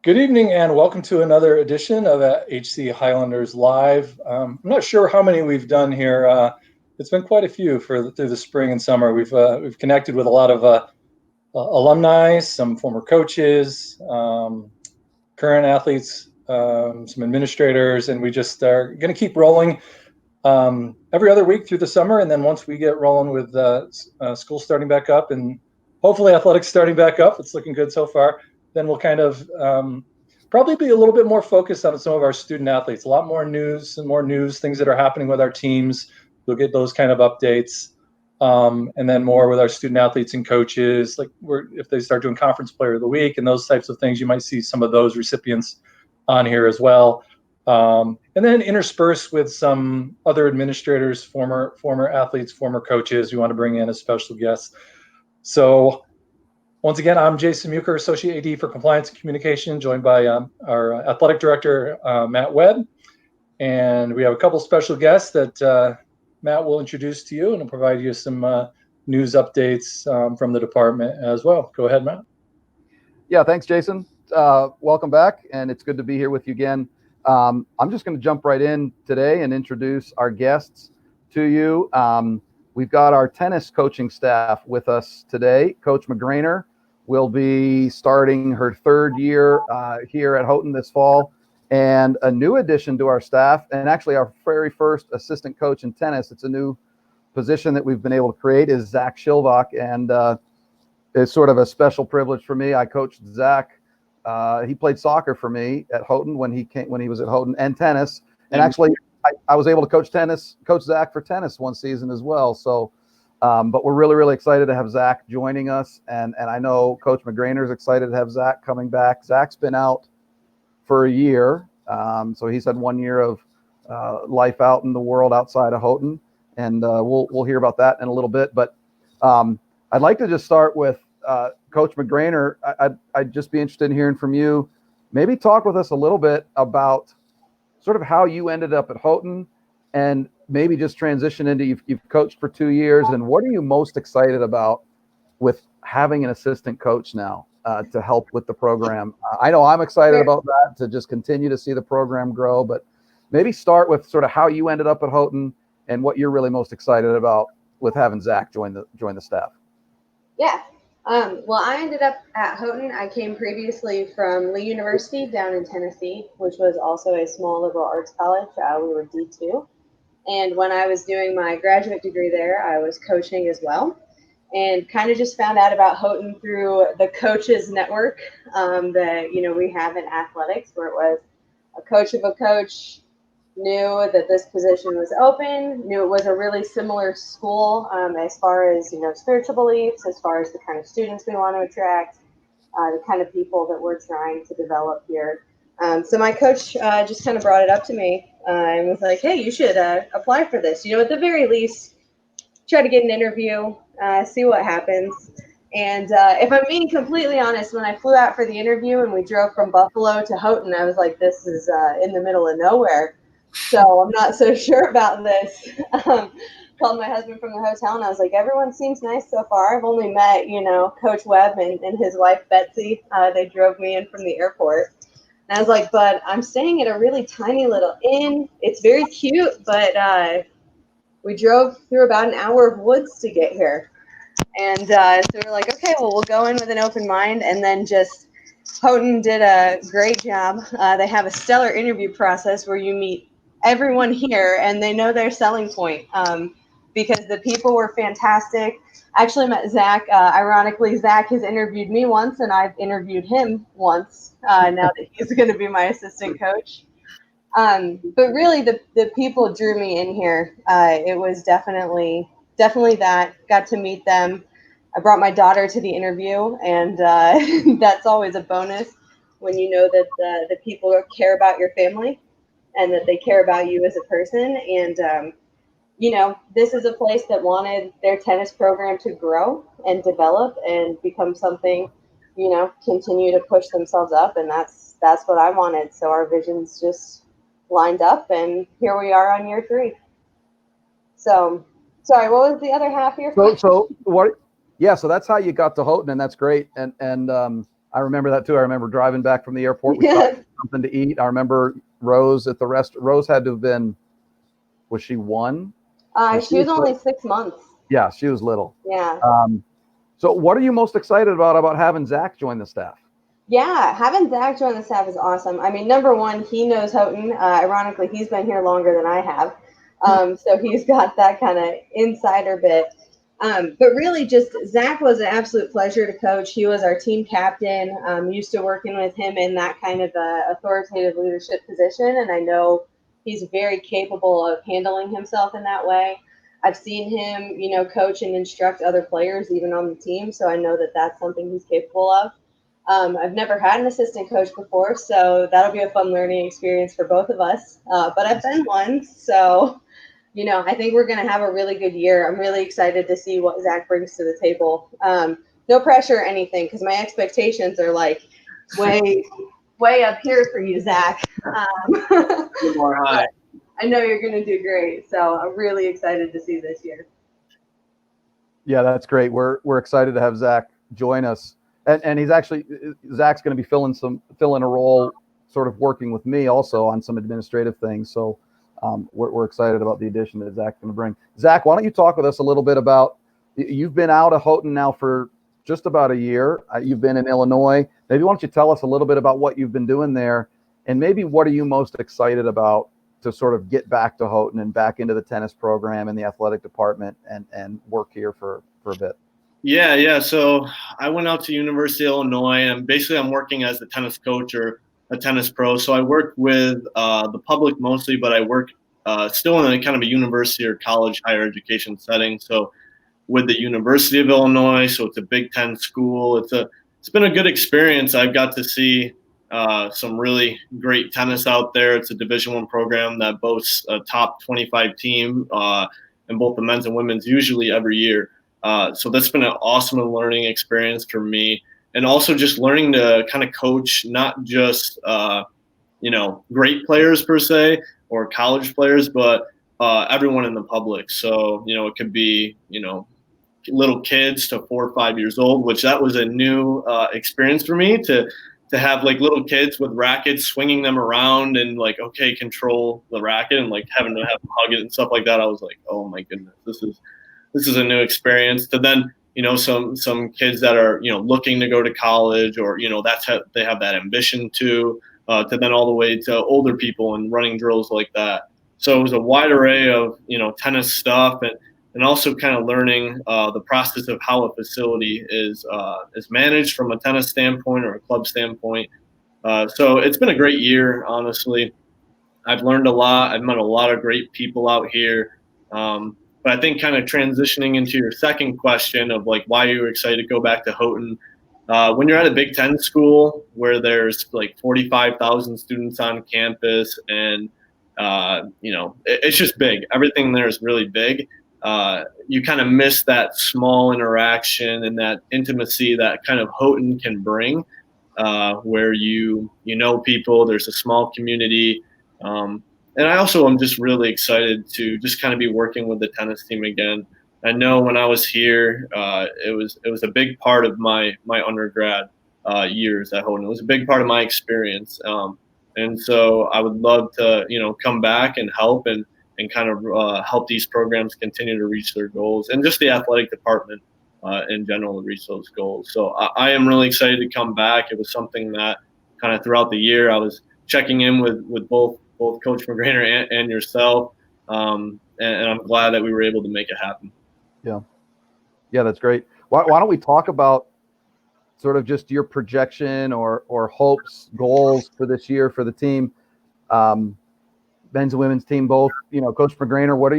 Good evening and welcome to another edition of HC Highlanders Live. I'm not sure how many we've done here. It's been quite a few through the spring and summer. We've connected with a lot of alumni, some former coaches, current athletes, some administrators, and we just are going to keep rolling every other week through the summer. And then once we get rolling with school starting back up and hopefully athletics starting back up, it's looking good so far, then we'll kind of probably be a little bit more focused on some of our student athletes, a lot more news, things that are happening with our teams. You'll get those kind of updates. And then more with our student athletes and coaches, like if they start doing conference player of the week and those types of things, you might see some of those recipients on here as well. And then interspersed with some other administrators, former athletes, former coaches. We want to bring in as special guests. So once again, I'm Jason Muker, Associate AD for Compliance and Communication, joined by our Athletic Director, Matt Webb. And we have a couple special guests that Matt will introduce to you and will provide you some news updates from the department as well. Go ahead, Matt. Yeah, thanks, Jason. Welcome back, and it's good to be here with you again. I'm just going to jump right in today and introduce our guests to you. We've got our tennis coaching staff with us today. Coach McGraner will be starting her third year here at Houghton this fall. And a new addition to our staff, and actually our very first assistant coach in tennis, it's a new position that we've been able to create, is Zach Shilvock. And it's sort of a special privilege for me. I coached Zach. He played soccer for me at Houghton when he was at Houghton, and tennis. And actually, I was able to coach Zach for tennis one season as well. So, but we're really, really excited to have Zach joining us. And I know Coach McGraner is excited to have Zach coming back. Zach's been out for a year. So he's had 1 year of life out in the world outside of Houghton. And we'll hear about that in a little bit. But I'd like to just start with Coach McGraner. I'd just be interested in hearing from you. Maybe talk with us a little bit about sort of how you ended up at Houghton, and maybe just transition into you've coached for 2 years, and what are you most excited about with having an assistant coach now to help with the program? I know I'm excited about that, to just continue to see the program grow, but maybe start with sort of how you ended up at Houghton and what you're really most excited about with having Zach join the staff. Yeah. Well, I ended up at Houghton. I came previously from Lee University down in Tennessee, which was also a small liberal arts college. We were D2. And when I was doing my graduate degree there, I was coaching as well. And kind of just found out about Houghton through the coaches network that, we have in athletics, where it was a coach of a coach knew that this position was open, knew it was a really similar school as far as, spiritual beliefs, as far as the kind of students we want to attract, the kind of people that we're trying to develop here. So my coach just kind of brought it up to me and was like, hey, you should apply for this. At the very least, try to get an interview, see what happens. And if I'm being completely honest, when I flew out for the interview and we drove from Buffalo to Houghton, I was like, this is in the middle of nowhere. So I'm not so sure about this. Called my husband from the hotel and I was like, everyone seems nice so far. I've only met, Coach Webb and his wife, Betsy. They drove me in from the airport. And I was like, but I'm staying at a really tiny little inn. It's very cute, but we drove through about an hour of woods to get here. And so we're like, okay, well, we'll go in with an open mind. And then just Houghton did a great job. They have a stellar interview process where you meet everyone here and they know their selling point because the people were fantastic. I actually met Zach. Ironically, Zach has interviewed me once and I've interviewed him once now that he's going to be my assistant coach. But really the people drew me in here. It was definitely that. Got to meet them. I brought my daughter to the interview, and that's always a bonus when you know that the people care about your family and that they care about you as a person. And, this is a place that wanted their tennis program to grow and develop and become something, continue to push themselves up. And that's what I wanted. So our visions just lined up, and here we are on year 3. So, sorry, what was the other half of your question? So what? Yeah, so that's how you got to Houghton, and that's great. And I remember that too. I remember driving back from the airport. We stopped for something to eat. I remember Rose at the Rose had to have been, was she 1? She was only 6 months. Yeah, she was little. Yeah. So what are you most excited about having Zach join the staff? Yeah, having Zach join the staff is awesome. I mean, number one, he knows Houghton. Ironically, he's been here longer than I have. So he's got that kind of insider bit. But really, just Zach was an absolute pleasure to coach. He was our team captain. Used to working with him in that kind of authoritative leadership position, and I know he's very capable of handling himself in that way. I've seen him, coach and instruct other players, even on the team. So I know that that's something he's capable of. I've never had an assistant coach before, so that'll be a fun learning experience for both of us. But I've been one, so I think we're going to have a really good year. I'm really excited to see what Zach brings to the table. No pressure or anything, because my expectations are like way, way up here for you, Zach. More high. I know you're going to do great, so I'm really excited to see this year. Yeah, that's great. We're excited to have Zach join us, and Zach's going to be filling a role, sort of working with me also on some administrative things. So we're excited about the addition that Zach's going to bring. Zach, why don't you talk with us a little bit about, you've been out of Houghton now for just about a year. You've been in Illinois. Maybe why don't you tell us a little bit about what you've been doing there, and maybe what are you most excited about to sort of get back to Houghton and back into the tennis program and the athletic department and work here for a bit? Yeah. So I went out to University of Illinois, and basically I'm working as a tennis coach or a tennis pro. So I work with the public mostly, but I work still in a kind of a university or college higher education setting. So with the University of Illinois, so it's a Big Ten school. It's been a good experience. I've got to see some really great tennis out there. It's a Division I program that boasts a top 25 team in both the men's and women's, usually every year. So that's been an awesome learning experience for me, and also just learning to kind of coach not just great players per se or college players, but everyone in the public. So it could be little kids to 4 or 5 years old, which that was a new experience for me to have like little kids with rackets, swinging them around and like, okay, control the racket, and like having to have them hug it and stuff like that. I was like, oh my goodness, this is a new experience. To then some kids that are looking to go to college, or that's how they have that ambition to then all the way to older people and running drills like that. So it was a wide array of tennis stuff, and also kind of learning the process of how a facility is managed from a tennis standpoint or a club standpoint. So it's been a great year, honestly. I've learned a lot. I've met a lot of great people out here. But I think kind of transitioning into your second question of like why you were excited to go back to Houghton, when you're at a Big Ten school where there's like 45,000 students on campus, and it's just big. Everything there is really big. You kind of miss that small interaction and that intimacy that kind of Houghton can bring, where you know people. There's a small community. And I also am just really excited to just kind of be working with the tennis team again. I know when I was here, it was a big part of my undergrad years at Houghton. It was a big part of my experience, and so I would love to come back and help and kind of help these programs continue to reach their goals, and just the athletic department in general to reach those goals. So I am really excited to come back. It was something that kind of throughout the year I was checking in with both Coach McGraner and yourself, and I'm glad that we were able to make it happen. Yeah, that's great. Why don't we talk about sort of just your projection or hopes, goals for this year for the team, men's and women's team both. Coach McGraner, what are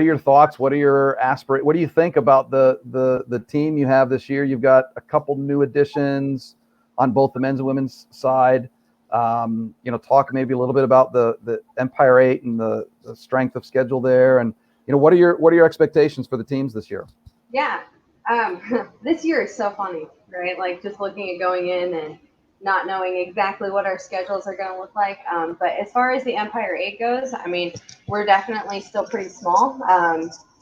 your thoughts? What are your aspirations? What do you think about the team you have this year? You've got a couple new additions on both the men's and women's side. Talk maybe a little bit about the Empire 8 and the strength of schedule there, and what are your expectations for the teams this year? Yeah, this year is so funny, right? Like just looking at going in and not knowing exactly what our schedules are going to look like. But as far as the Empire 8 goes, I mean, we're definitely still pretty small.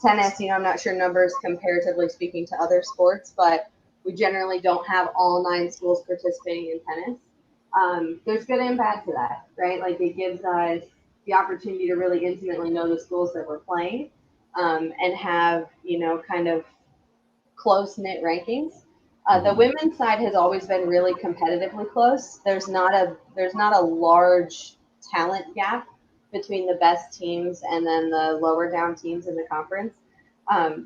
Tennis, I'm not sure numbers comparatively speaking to other sports, but we generally don't have all 9 schools participating in tennis. There's good and bad to that, right? Like it gives us the opportunity to really intimately know the schools that we're playing, and have, kind of close-knit rankings. The women's side has always been really competitively close. There's not a large talent gap between the best teams and then the lower down teams in the conference.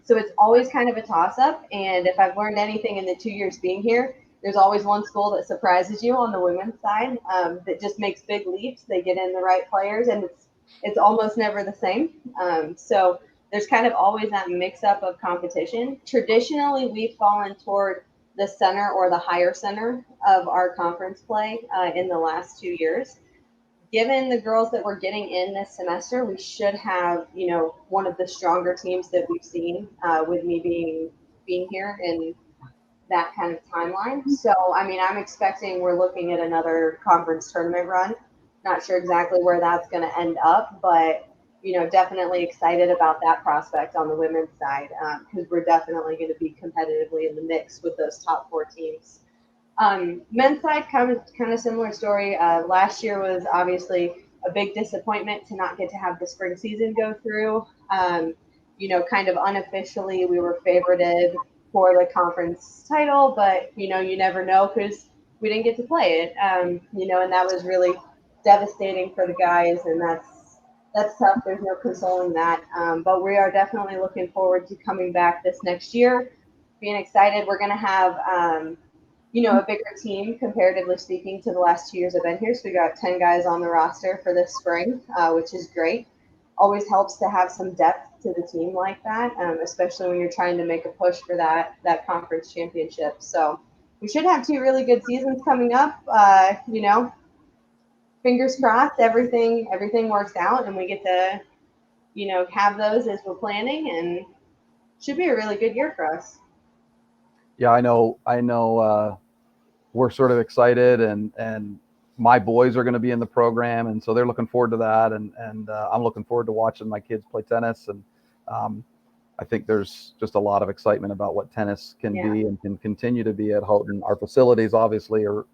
So it's always kind of a toss-up. And if I've learned anything in the 2 years being here, there's always one school that surprises you on the women's side, that just makes big leaps. They get in the right players, and it's almost never the same. So there's kind of always that mix-up of competition. Traditionally, we've fallen toward the center or the higher center of our conference play in the last 2 years. Given the girls that we're getting in this semester, we should have, one of the stronger teams that we've seen, with me being here in that kind of timeline. So, I mean, we're looking at another conference tournament run. Not sure exactly where that's going to end up, but, definitely excited about that prospect on the women's side, because we're definitely going to be competitively in the mix with those top 4 teams. Men's side, kind of similar story. Last year was obviously a big disappointment to not get to have the spring season go through. Kind of unofficially, we were favorited for the conference title, but you never know because we didn't get to play it. And that was really devastating for the guys, and that's tough. There's no consoling that. But we are definitely looking forward to coming back this next year, being excited. We're going to have a bigger team comparatively speaking to the last 2 years I've been here. So we got 10 guys on the roster for this spring, which is great. Always helps to have some depth to the team like that, especially when you're trying to make a push for that conference championship. So we should have 2 really good seasons coming up. Fingers crossed, everything works out and we get to, have those as we're planning, and should be a really good year for us. Yeah, I know. We're sort of excited, and my boys are going to be in the program, and so they're looking forward to that, and I'm looking forward to watching my kids play tennis, and I think there's just a lot of excitement about what tennis can be and can continue to be at Houghton. Our facilities obviously are,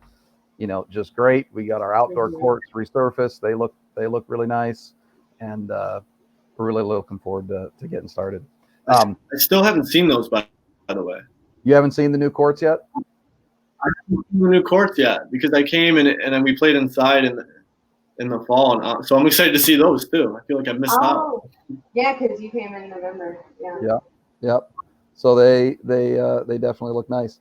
just great. We got our outdoor courts resurfaced. They look really nice, and we're really looking forward to getting started. I still haven't seen those, by the way. You haven't seen the new courts yet? I haven't seen the new courts yet because I came and then we played inside in the fall, and so I'm excited to see those too. I feel like I missed out. Yeah, because you came in November. Yeah. Yep. So they definitely look nice.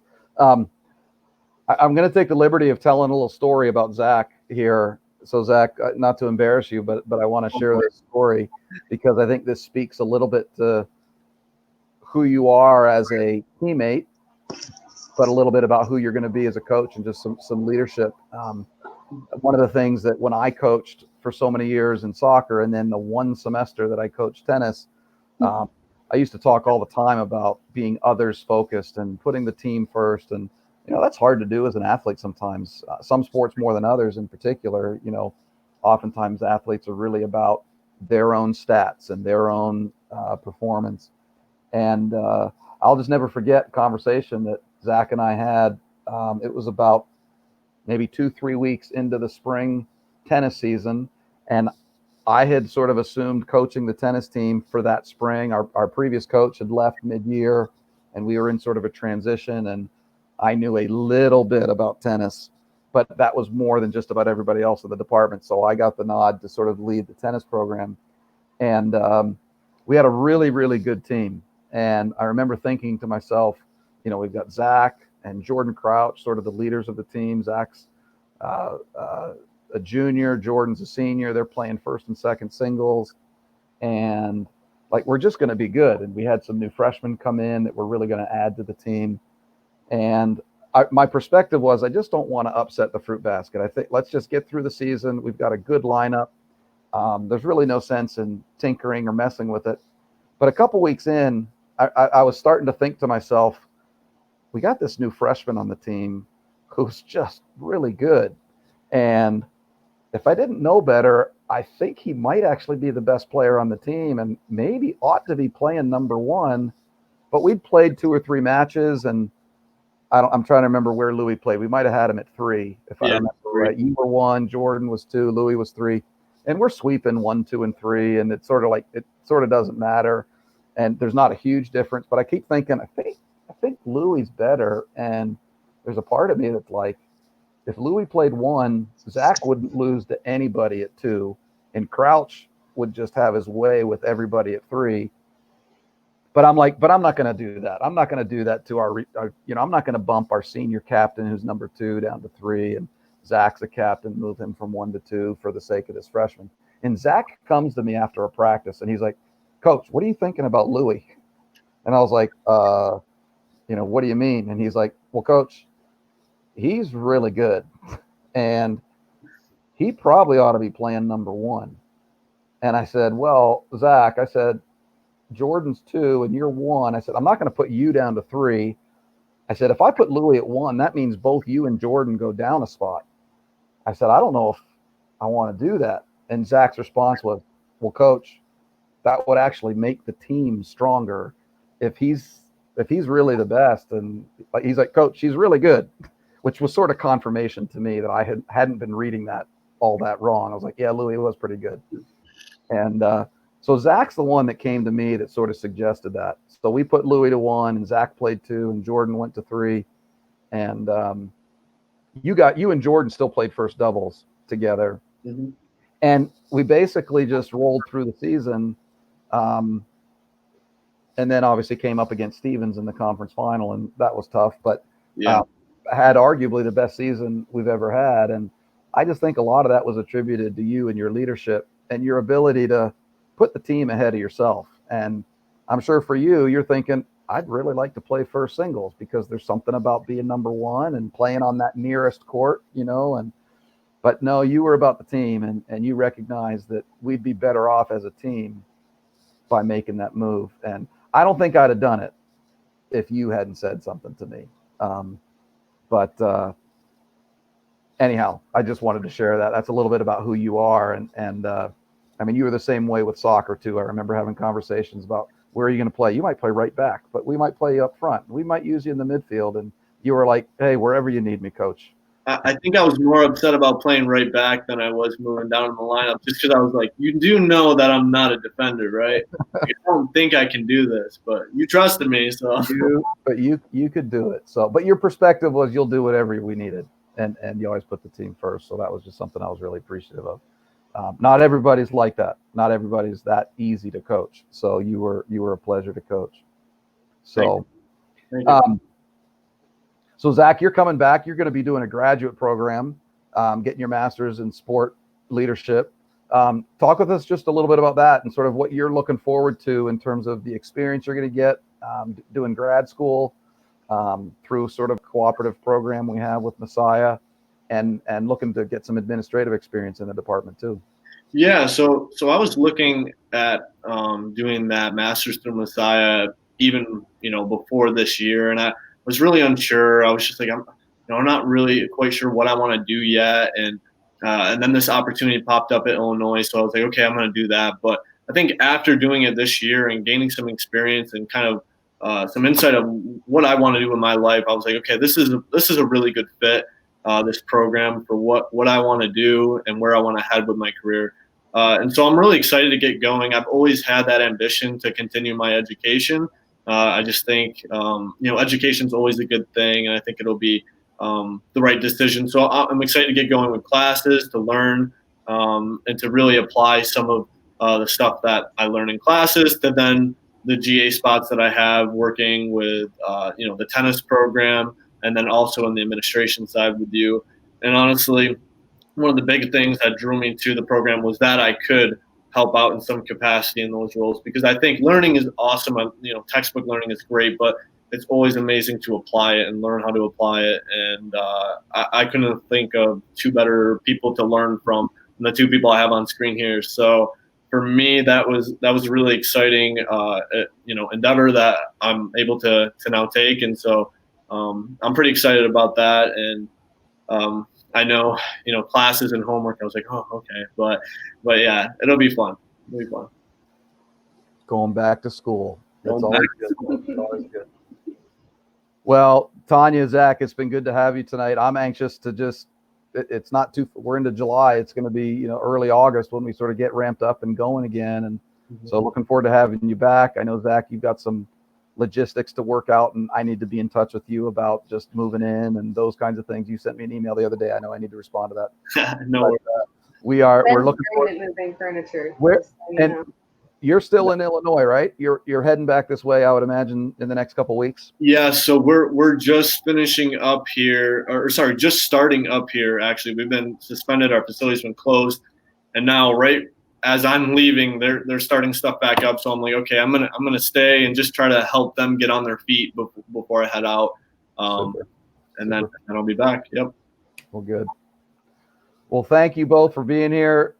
I'm going to take the liberty of telling a little story about Zach here. So Zach, not to embarrass you, but I want to share this story because I think this speaks a little bit to who you are as a teammate, but a little bit about who you're going to be as a coach and just some leadership. One of the things that when I coached for so many years in soccer, and then the one semester that I coached tennis, I used to talk all the time about being others focused and putting the team first. And, that's hard to do as an athlete sometimes. Some sports more than others in particular, oftentimes athletes are really about their own stats and their own performance. And I'll just never forget a conversation that Zach and I had. It was about maybe 2-3 weeks into the spring tennis season. And I had sort of assumed coaching the tennis team for that spring. Our previous coach had left mid-year, and we were in sort of a transition. And I knew a little bit about tennis, but that was more than just about everybody else in the department. So I got the nod to sort of lead the tennis program. And we had a really, really good team. And I remember thinking to myself, we've got Zach and Jordan Crouch, sort of the leaders of the team. Zach's a junior, Jordan's a senior. They're playing first and second singles. And we're just going to be good. And we had some new freshmen come in that were really going to add to the team. And my perspective was, I just don't want to upset the fruit basket. I think let's just get through the season. We've got a good lineup. There's really no sense in tinkering or messing with it. But a couple weeks in, I was starting to think to myself, we got this new freshman on the team who's just really good. And if I didn't know better, I think he might actually be the best player on the team and maybe ought to be playing number one. But we'd played 2 or 3 matches, and I'm trying to remember where Louis played. We might have had him at 3, if I remember 3. right. You were 1, Jordan was 2, Louis was 3, and we're sweeping 1, 2, and 3, and it's sort of doesn't matter, and there's not a huge difference. But I keep thinking, I think Louis is better, and there's a part of me that's like, if Louis played 1, Zach wouldn't lose to anybody at 2, and Crouch would just have his way with everybody at 3. But I'm like, I'm not going to do that. I'm not going to do that to our I'm not going to bump our senior captain, who's number 2, down to 3, and Zach's a captain, move him from 1 to 2 for the sake of this freshman. And Zach comes to me after a practice, and he's like, Coach, what are you thinking about Louis? And I was like, what do you mean? And he's like, well, Coach, he's really good, and he probably ought to be playing number 1. And I said, well, Zach, I said, Jordan's 2 and you're 1. I said, I'm not going to put you down to 3. I said, if I put Louis at 1, that means both you and Jordan go down a spot. I said, I don't know if I want to do that. And Zach's response was, well, Coach, that would actually make the team stronger if he's really the best. And he's like, Coach, he's really good, which was sort of confirmation to me that I hadn't been reading that all that wrong. I was like, yeah, Louis was pretty good. And so Zach's the one that came to me that sort of suggested that. So we put Louis to 1, and Zach played 2, and Jordan went to 3. And you and Jordan still played first doubles together. Mm-hmm. And we basically just rolled through the season. And then obviously came up against Stevens in the conference final, and that was tough. But had arguably the best season we've ever had. And I just think a lot of that was attributed to you and your leadership and your ability to put the team ahead of yourself. And I'm sure for you, you're thinking, I'd really like to play first singles because there's something about being number 1 and playing on that nearest court, but no, you were about the team, and you recognized that we'd be better off as a team by making that move. And I don't think I'd have done it if you hadn't said something to me. Anyhow, I just wanted to share that. That's a little bit about who you are. And I mean, you were the same way with soccer too. I remember having conversations about, where are you going to play? You might play right back, but we might play you up front. We might use you in the midfield. And you were like, hey, wherever you need me, Coach. I think I was more upset about playing right back than I was moving down in the lineup, just because I was like, you do know that I'm not a defender, right? I don't think I can do this, but you trusted me, so. But you could do it. So, but your perspective was you'll do whatever we needed, and you always put the team first. So that was just something I was really appreciative of. Not everybody's like that. Not everybody's that easy to coach. So you were a pleasure to coach. So. Thank you. So Zach, you're coming back. You're going to be doing a graduate program, getting your master's in sport leadership. Talk with us just a little bit about that and sort of what you're looking forward to in terms of the experience you're going to get doing grad school through sort of cooperative program we have with Messiah, and looking to get some administrative experience in the department too. Yeah, so I was looking at doing that master's through Messiah even before this year, and I was really unsure. I was just like, I'm not really quite sure what I want to do yet. And then this opportunity popped up at Illinois. So I was like, okay, I'm going to do that. But I think after doing it this year and gaining some experience and kind of some insight of what I want to do in my life, I was like, okay, this is a really good fit, this program, for what I want to do and where I want to head with my career. And so I'm really excited to get going. I've always had that ambition to continue my education. I just think, education is always a good thing, and I think it'll be the right decision. So I'm excited to get going with classes, to learn, and to really apply some of the stuff that I learn in classes to then the GA spots that I have working with, the tennis program, and then also in the administration side with you. And honestly, one of the big things that drew me to the program was that I could help out in some capacity in those roles, because I think learning is awesome. Textbook learning is great, but it's always amazing to apply it and learn how to apply it. And I couldn't think of two better people to learn from than the two people I have on screen here. So for me, that was a really exciting, endeavor that I'm able to now take. And so I'm pretty excited about that. And I know, classes and homework, I was like, oh, okay. But yeah, it'll be fun. It'll be fun. Going back to school. That's always good. It's always good. Well, Tonya, Zach, it's been good to have you tonight. I'm anxious to it's not too, we're into July. It's going to be, early August when we sort of get ramped up and going again. And so looking forward to having you back. I know, Zach, you've got some logistics to work out, and I need to be in touch with you about just moving in and those kinds of things. You sent me an email the other day. I know I need to respond to that. No. We're looking forward to moving furniture. And you're still in Illinois, right? You're heading back this way, I would imagine, in the next couple of weeks. Yeah, so we're just finishing up here, just starting up here. Actually, we've been suspended. Our facility's been closed, and now right as I'm leaving, they're starting stuff back up. So I'm like, okay, I'm gonna stay and just try to help them get on their feet before I head out, and then I'll be back. Yep. Well, good. Well, thank you both for being here,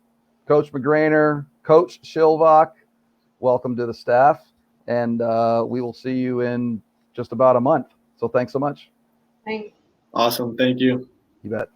Coach McGraner, Coach Shilvock. Welcome to the staff, and we will see you in just about a month. So thanks so much. Thanks. Awesome. Thank you. You bet.